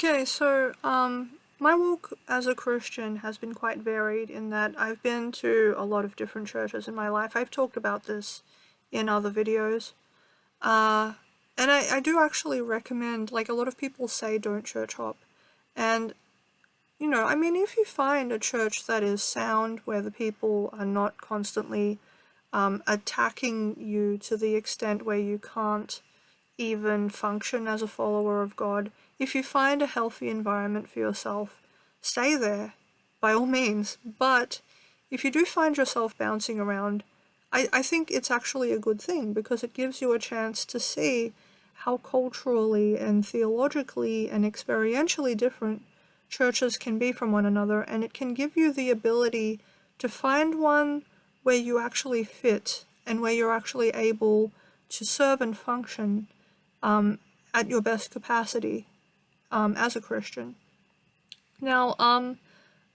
Okay, so my walk as a Christian has been quite varied in that I've been to a lot of different churches in my life. I've talked about this in other videos. Uh, and I do actually recommend, like a lot of people say, don't church hop. And, I mean, if you find a church that is sound, where the people are not constantly attacking you to the extent where you can't even function as a follower of God, if you find a healthy environment for yourself, stay there, by all means. But if you do find yourself bouncing around, I think it's actually a good thing, because it gives you a chance to see how culturally and theologically and experientially different churches can be from one another, and it can give you the ability to find one where you actually fit and where you're actually able to serve and function at your best capacity as a Christian. Now,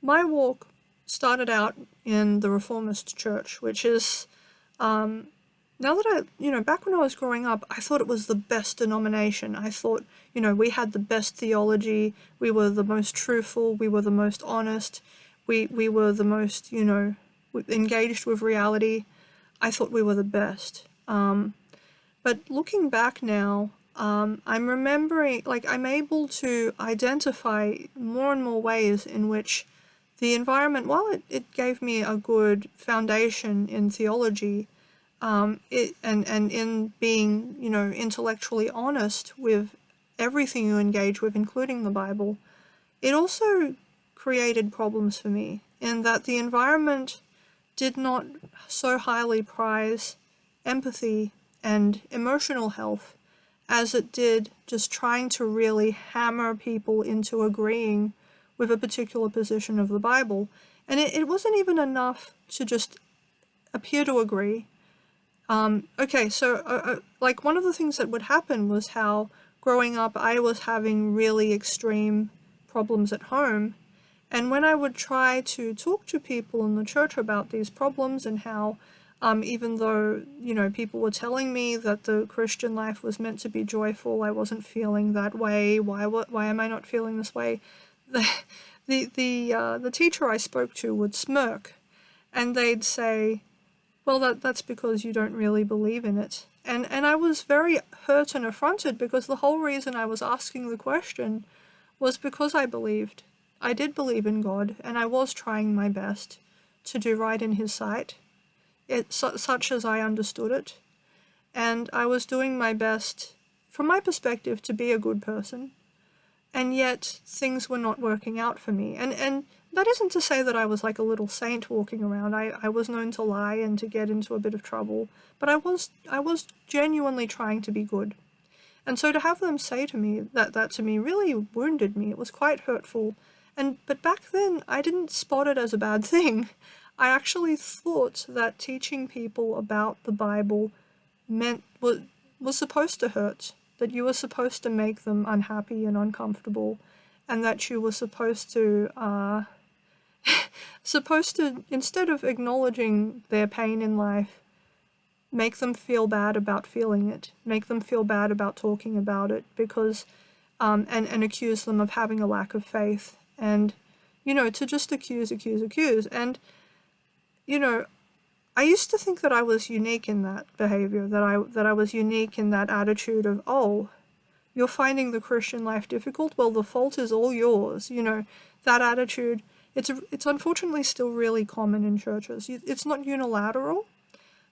my walk started out in the Reformist Church, which is, now that back when I was growing up, I thought it was the best denomination. I thought, we had the best theology, we were the most truthful, we were the most honest, we were the most, engaged with reality. I thought we were the best. But looking back now, I'm remembering, I'm able to identify more and more ways in which the environment, while it gave me a good foundation in theology, and in being, intellectually honest with everything you engage with, including the Bible, it also created problems for me in that the environment did not so highly prize empathy and emotional health as it did just trying to really hammer people into agreeing with a particular position of the Bible. And it wasn't even enough to just appear to agree. Okay, so like one of the things that would happen was how growing up I was having really extreme problems at home. And when I would try to talk to people in the church about these problems and how, even though, people were telling me that the Christian life was meant to be joyful, I wasn't feeling that way. Why am I not feeling this way? The teacher I spoke to would smirk, and they'd say, well, that's because you don't really believe in it. And I was very hurt and affronted, because the whole reason I was asking the question was because I believed. I did believe in God, and I was trying my best to do right in His sight, such as I understood it. And I was doing my best, from my perspective, to be a good person. And yet, things were not working out for me. And that isn't to say that I was like a little saint walking around. I was known to lie and to get into a bit of trouble. But I was genuinely trying to be good. And so to have them say to me that to me really wounded me. It was quite hurtful. But back then, I didn't spot it as a bad thing. I actually thought that teaching people about the Bible was supposed to hurt, that you were supposed to make them unhappy and uncomfortable, and that you were supposed to, instead of acknowledging their pain in life, make them feel bad about feeling it, make them feel bad about talking about it, because, and accuse them of having a lack of faith, and, to just accuse. And, I used to think that I was unique in that behavior, that I was unique in that attitude of, oh, you're finding the Christian life difficult? Well, the fault is all yours. That attitude, it's unfortunately still really common in churches. It's not unilateral,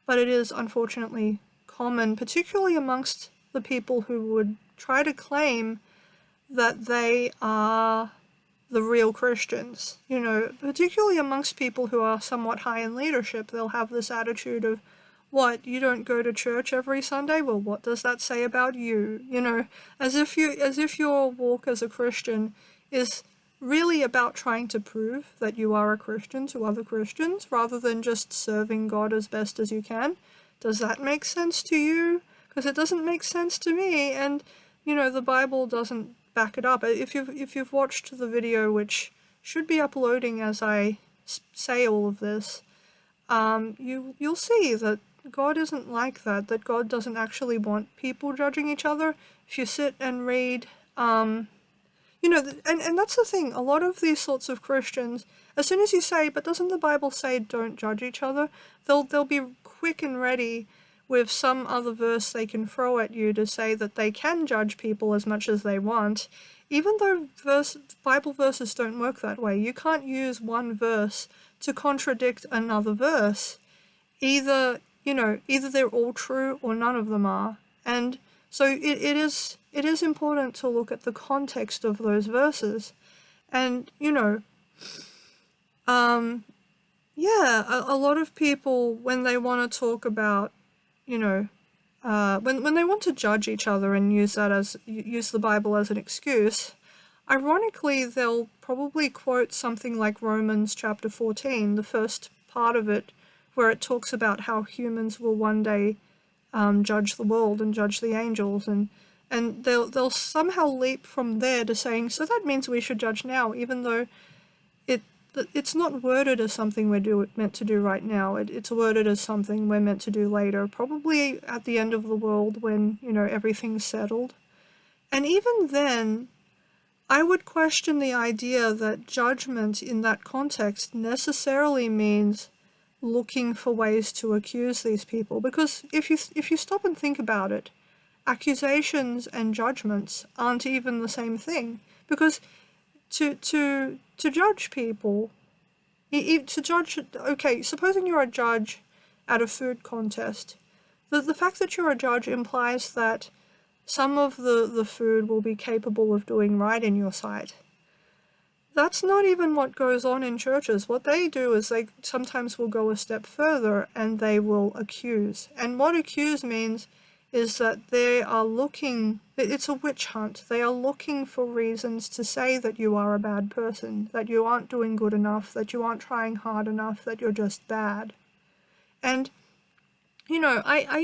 but it is unfortunately common, particularly amongst the people who would try to claim that they are the real Christians. Particularly amongst people who are somewhat high in leadership, they'll have this attitude of, what, you don't go to church every Sunday? Well, what does that say about you? As if your walk as a Christian is really about trying to prove that you are a Christian to other Christians, rather than just serving God as best as you can. Does that make sense to you? Because it doesn't make sense to me, and, the Bible doesn't back it up. If you've watched the video, which should be uploading as I say all of this, you'll see that God isn't like that, that God doesn't actually want people judging each other. If you sit and read You know, and that's the thing, a lot of these sorts of Christians, as soon as you say, but doesn't the Bible say don't judge each other, they'll be quick and ready with some other verse they can throw at you to say that they can judge people as much as they want, even though Bible verses don't work that way. You can't use one verse to contradict another verse. Either they're all true or none of them are. And so it is important to look at the context of those verses. And, yeah, a lot of people, when they want to talk about, when they want to judge each other and use the Bible as an excuse, ironically, they'll probably quote something like Romans chapter 14, the first part of it, where it talks about how humans will one day judge the world and judge the angels, and they'll somehow leap from there to saying, so that means we should judge now, even though it's not worded as something we're meant to do right now. It's worded as something we're meant to do later, probably at the end of the world when, everything's settled. And even then, I would question the idea that judgment in that context necessarily means looking for ways to accuse these people, because if you stop and think about it, accusations and judgments aren't even the same thing, because to judge people, okay, supposing you're a judge at a food contest, the fact that you're a judge implies that some of the food will be capable of doing right in your sight. That's not even what goes on in churches. What they do is they sometimes will go a step further and they will accuse. And what accuse means is that they are looking, it's a witch hunt. They are looking for reasons to say that you are a bad person, that you aren't doing good enough, that you aren't trying hard enough, that you're just bad. And, I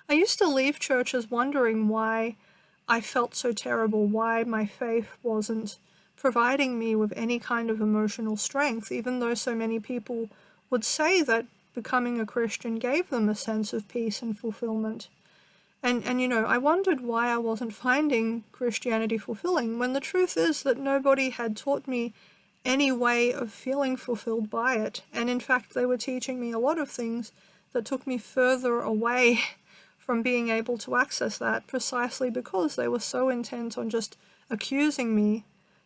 used to leave churches wondering why I felt so terrible, why my faith wasn't providing me with any kind of emotional strength, even though so many people would say that becoming a Christian gave them a sense of peace and fulfillment. And I wondered why I wasn't finding Christianity fulfilling, when the truth is that nobody had taught me any way of feeling fulfilled by it. And in fact, they were teaching me a lot of things that took me further away from being able to access that, precisely because they were so intent on just accusing me,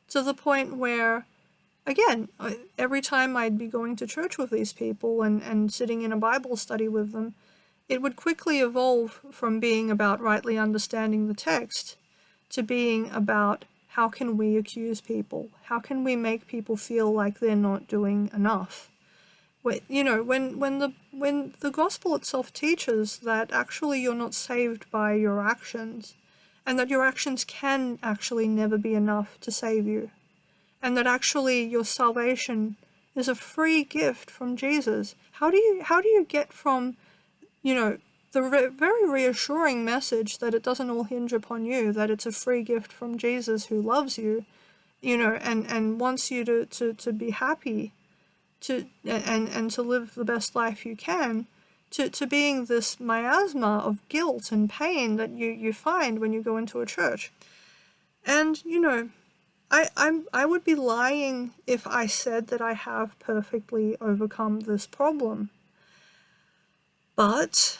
to the point where, again, every time I'd be going to church with these people and sitting in a Bible study with them, it would quickly evolve from being about rightly understanding the text to being about how can we accuse people? How can we make people feel like they're not doing enough? When the gospel itself teaches that actually you're not saved by your actions, and that your actions can actually never be enough to save you, and that actually your salvation is a free gift from Jesus. How do you get from, the very reassuring message that it doesn't all hinge upon you, that it's a free gift from Jesus who loves you, and wants you to be happy, and to live the best life you can, to being this miasma of guilt and pain that you find when you go into a church. And, I would be lying if I said that I have perfectly overcome this problem. But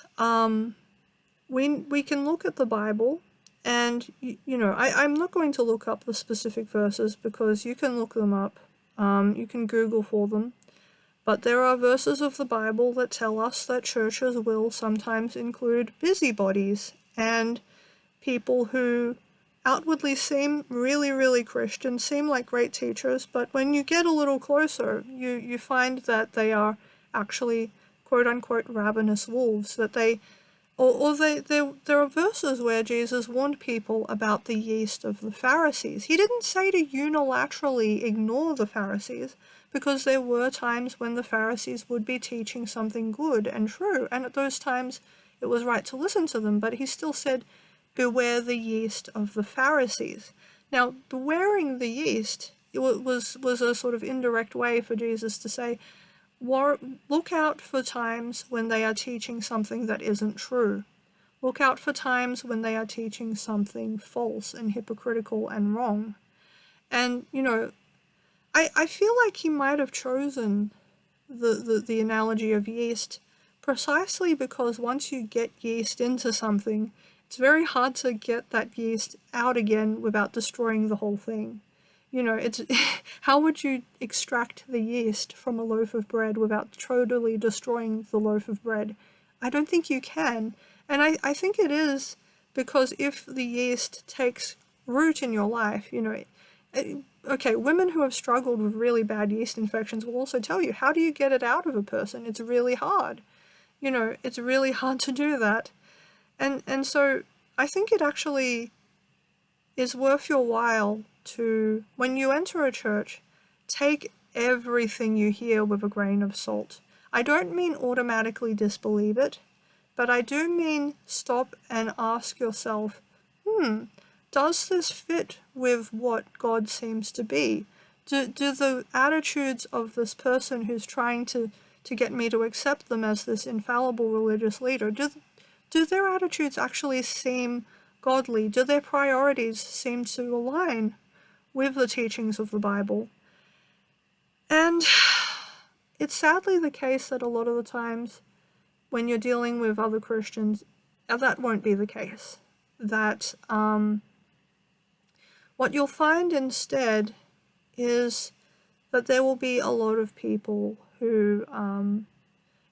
we can look at the Bible, and I'm not going to look up the specific verses because you can look them up. You can Google for them. But there are verses of the Bible that tell us that churches will sometimes include busybodies and people who outwardly seem really, really Christian, seem like great teachers, but when you get a little closer, you find that they are actually quote-unquote ravenous wolves, that there are verses where Jesus warned people about the yeast of the Pharisees. He didn't say to unilaterally ignore the Pharisees, because there were times when the Pharisees would be teaching something good and true, and at those times it was right to listen to them, but he still said, beware the yeast of the Pharisees. Now, bewaring the yeast was a sort of indirect way for Jesus to say, look out for times when they are teaching something that isn't true. Look out for times when they are teaching something false and hypocritical and wrong. And, I feel like he might have chosen the analogy of yeast precisely because once you get yeast into something, it's very hard to get that yeast out again without destroying the whole thing. It's how would you extract the yeast from a loaf of bread without totally destroying the loaf of bread? I don't think you can. And I think it is because if the yeast takes root in your life, okay, women who have struggled with really bad yeast infections will also tell you, how do you get it out of a person? It's really hard. It's really hard to do that. And so I think it actually is worth your while to, when you enter a church, take everything you hear with a grain of salt. I don't mean automatically disbelieve it, but I do mean stop and ask yourself, does this fit with what God seems to be? Do the attitudes of this person who's trying to get me to accept them as this infallible religious leader, do their attitudes actually seem godly? Do their priorities seem to align with the teachings of the Bible? And it's sadly the case that a lot of the times when you're dealing with other Christians, that won't be the case. That what you'll find instead is that there will be a lot of people who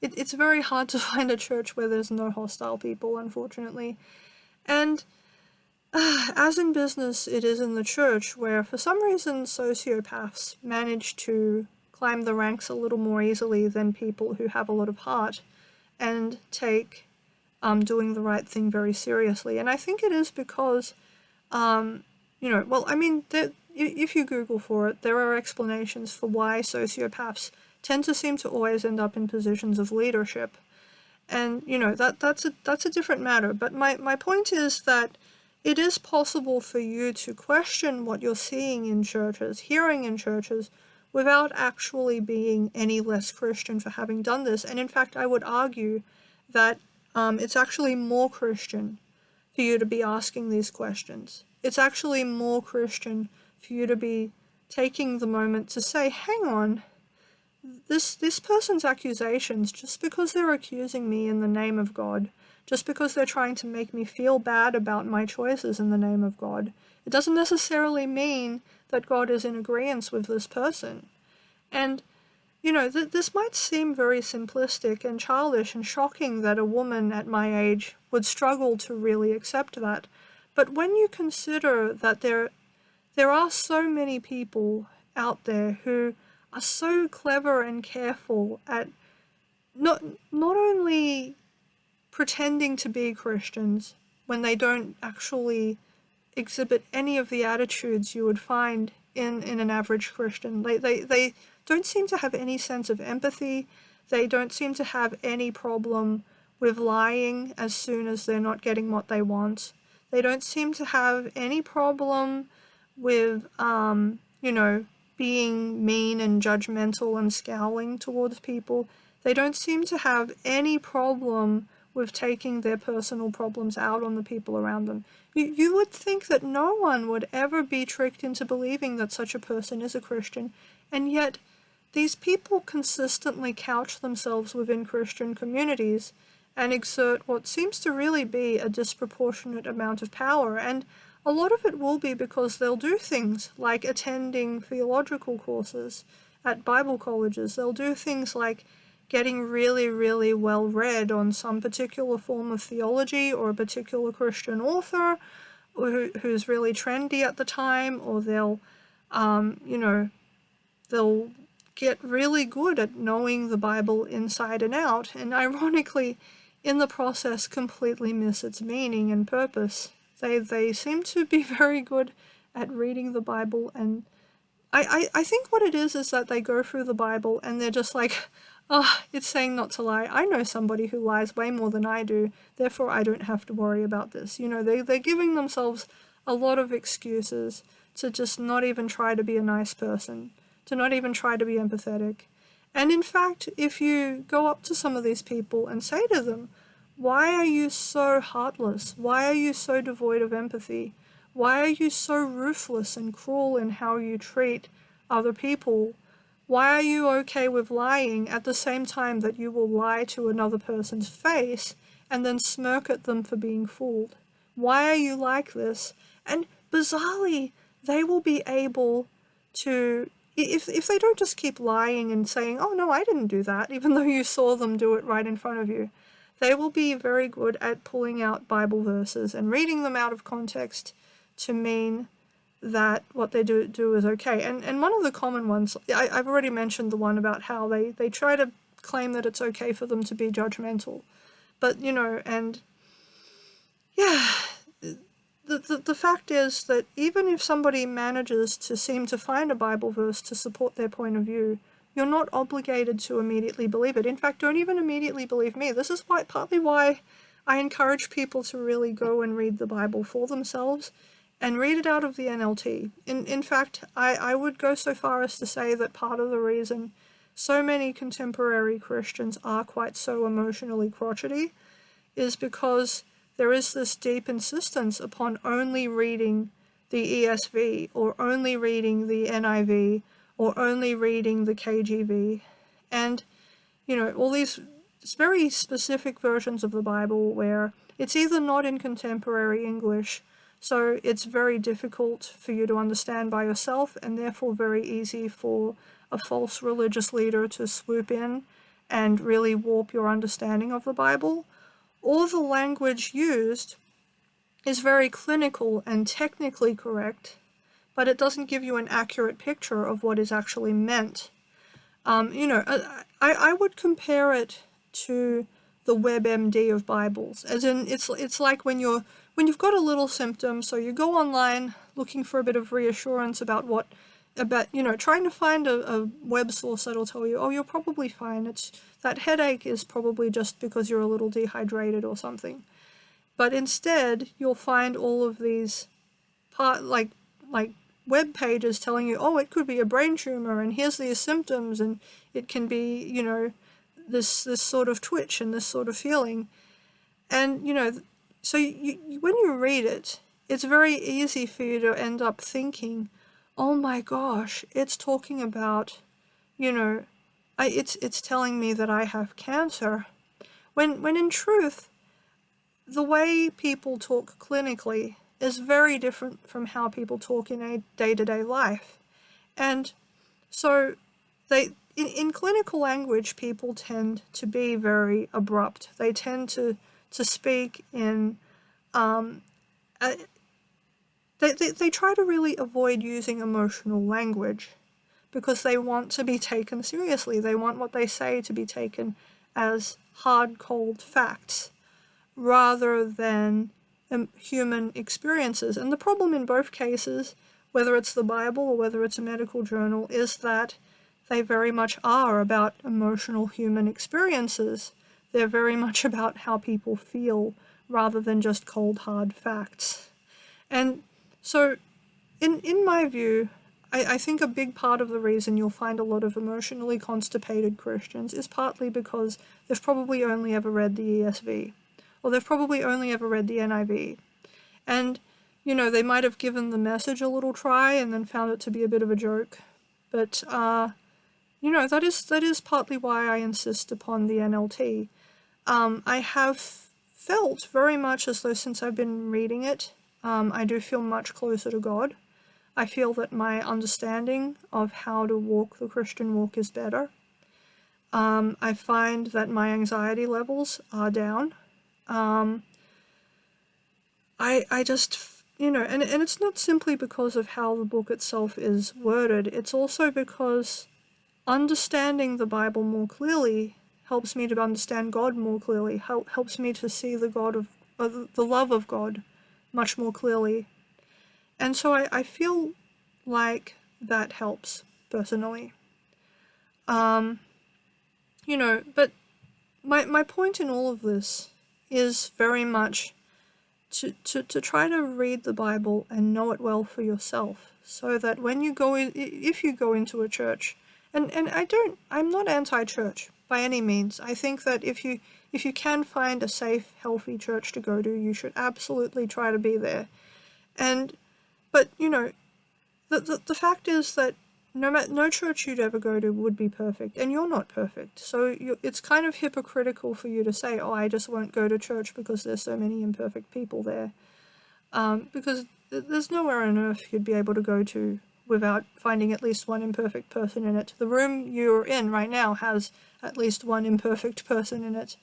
it's very hard to find a church where there's no hostile people, unfortunately. And as in business, it is in the church where for some reason sociopaths manage to climb the ranks a little more easily than people who have a lot of heart and take doing the right thing very seriously. And I think it is because, if you Google for it, there are explanations for why sociopaths tend to seem to always end up in positions of leadership. And, that's a different matter. But my point is that it is possible for you to question what you're seeing in churches, hearing in churches, without actually being any less Christian for having done this. And in fact, I would argue that it's actually more Christian for you to be asking these questions. It's actually more Christian for you to be taking the moment to say, hang on, this person's accusations, just because they're accusing me in the name of God, just because they're trying to make me feel bad about my choices in the name of God, it doesn't necessarily mean that God is in agreement with this person. And, this might seem very simplistic and childish and shocking that a woman at my age would struggle to really accept that. But when you consider that there are so many people out there who are so clever and careful at not only pretending to be Christians when they don't actually exhibit any of the attitudes you would find in an average Christian. They don't seem to have any sense of empathy. They don't seem to have any problem with lying as soon as they're not getting what they want. They don't seem to have any problem with, being mean and judgmental and scowling towards people. They don't seem to have any problem with taking their personal problems out on the people around them. You would think that no one would ever be tricked into believing that such a person is a Christian, and yet these people consistently couch themselves within Christian communities and exert what seems to really be a disproportionate amount of power. And a lot of it will be because they'll do things like attending theological courses at Bible colleges. They'll do things like getting really, really well read on some particular form of theology or a particular Christian author who's really trendy at the time, or they'll get really good at knowing the Bible inside and out, and ironically, in the process, completely miss its meaning and purpose. They seem to be very good at reading the Bible, and I think what it is that they go through the Bible and they're just like, oh, it's saying not to lie. I know somebody who lies way more than I do, therefore I don't have to worry about this. They're giving themselves a lot of excuses to just not even try to be a nice person, to not even try to be empathetic. And in fact, if you go up to some of these people and say to them, Why are you so heartless? Why are you so devoid of empathy? Why are you so ruthless and cruel in how you treat other people? Why are you okay with lying at the same time that you will lie to another person's face and then smirk at them for being fooled? Why are you like this? And bizarrely, they will be able to, if they don't just keep lying and saying, oh no, I didn't do that, even though you saw them do it right in front of you, they will be very good at pulling out Bible verses and reading them out of context to mean that what they do is okay. And one of the common ones, I've already mentioned the one about how they try to claim that it's okay for them to be judgmental. But, and yeah, the fact is that even if somebody manages to seem to find a Bible verse to support their point of view, you're not obligated to immediately believe it. In fact, don't even immediately believe me. This is partly why I encourage people to really go and read the Bible for themselves and read it out of the NLT. In fact, I would go so far as to say that part of the reason so many contemporary Christians are quite so emotionally crotchety is because there is this deep insistence upon only reading the ESV or only reading the NIV or only reading the KJV. And, all these very specific versions of the Bible where it's either not in contemporary English, so it's very difficult for you to understand by yourself and therefore very easy for a false religious leader to swoop in and really warp your understanding of the Bible, or the language used is very clinical and technically correct, but it doesn't give you an accurate picture of what is actually meant. I would compare it to the WebMD of Bibles, as in it's like when you've got a little symptom, so you go online looking for a bit of reassurance about trying to find a web source that'll tell you, oh, you're probably fine. That headache is probably just because you're a little dehydrated or something. But instead, you'll find all of these like web pages telling you, oh, it could be a brain tumor, and here's these symptoms, and it can be, this sort of twitch and this sort of feeling. And, so when you read it, it's very easy for you to end up thinking, oh my gosh, it's talking about, it's telling me that I have cancer. When in truth, the way people talk clinically is very different from how people talk in a day-to-day life. And so in clinical language, people tend to be very abrupt. They tend to speak in they try to really avoid using emotional language because they want to be taken seriously. They want what they say to be taken as hard, cold facts rather than human experiences. And the problem in both cases, whether it's the Bible or whether it's a medical journal, is that they very much are about emotional human experiences. They're very much about how people feel rather than just cold, hard facts. And so, in my view, I think a big part of the reason you'll find a lot of emotionally constipated Christians is partly because they've probably only ever read the ESV, or they've probably only ever read the NIV. And, they might have given the message a little try and then found it to be a bit of a joke. But, that is partly why I insist upon the NLT. I have felt very much as though since I've been reading it, I do feel much closer to God. I feel that my understanding of how to walk the Christian walk is better. I find that my anxiety levels are down. I just, and it's not simply because of how the book itself is worded. It's also because understanding the Bible more clearly helps me to understand God more clearly, helps me to see the love of God much more clearly. And so I feel like that helps, personally. But my point in all of this is very much to try to read the Bible and know it well for yourself, so that when you go in, if you go into a church, and I'm not anti-church, by any means. I think that if you can find a safe, healthy church to go to, you should absolutely try to be there. But you know, the fact is that no church you'd ever go to would be perfect, and you're not perfect. So it's kind of hypocritical for you to say, "Oh, I just won't go to church because there's so many imperfect people there," because there's nowhere on earth you'd be able to go to without finding at least one imperfect person in it. The room you're in right now has at least one imperfect person in it.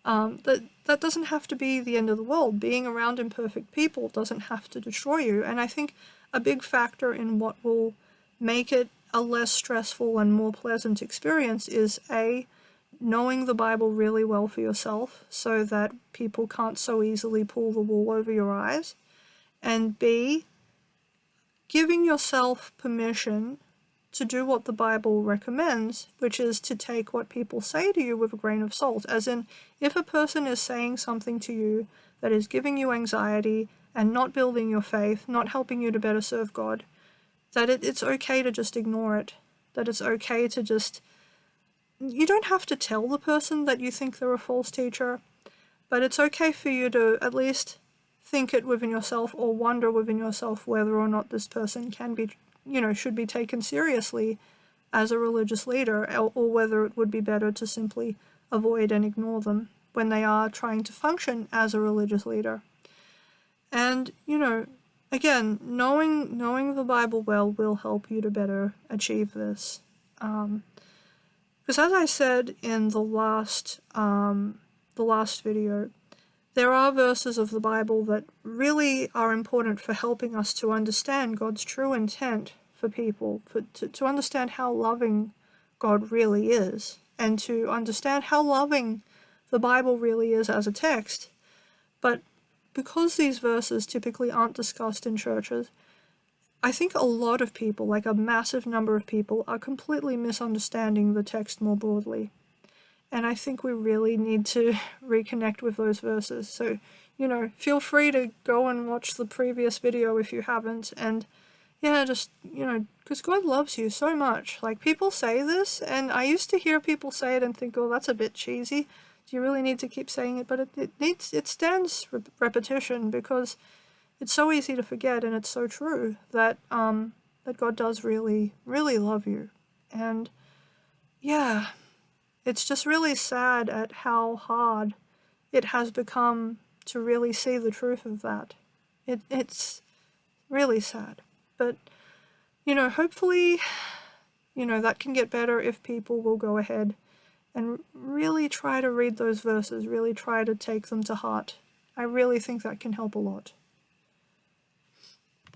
That doesn't have to be the end of the world. Being around imperfect people doesn't have to destroy you. And I think a big factor in what will make it a less stressful and more pleasant experience is A, knowing the Bible really well for yourself so that people can't so easily pull the wool over your eyes, and B, giving yourself permission to do what the Bible recommends, which is to take what people say to you with a grain of salt. As in, if a person is saying something to you that is giving you anxiety and not building your faith, not helping you to better serve God, that it's okay to just ignore it. That it's okay to just... You don't have to tell the person that you think they're a false teacher, but it's okay for you to at least think it within yourself or wonder within yourself whether or not this person can be, should be taken seriously as a religious leader, or whether it would be better to simply avoid and ignore them when they are trying to function as a religious leader. And, again, knowing the Bible well will help you to better achieve this. Because as I said in the last video, there are verses of the Bible that really are important for helping us to understand God's true intent for people, to understand how loving God really is, and to understand how loving the Bible really is as a text. But because these verses typically aren't discussed in churches, I think a lot of people, like a massive number of people, are completely misunderstanding the text more broadly. And I think we really need to reconnect with those verses. So, feel free to go and watch the previous video if you haven't. And yeah, just, because God loves you so much. Like, people say this, and I used to hear people say it and think, oh, that's a bit cheesy. Do you really need to keep saying it? But it stands repetition, because it's so easy to forget, and it's so true that God does really, really love you. And yeah, it's just really sad at how hard it has become to really see the truth of that. It's really sad. But, hopefully, that can get better if people will go ahead and really try to read those verses, really try to take them to heart. I really think that can help a lot.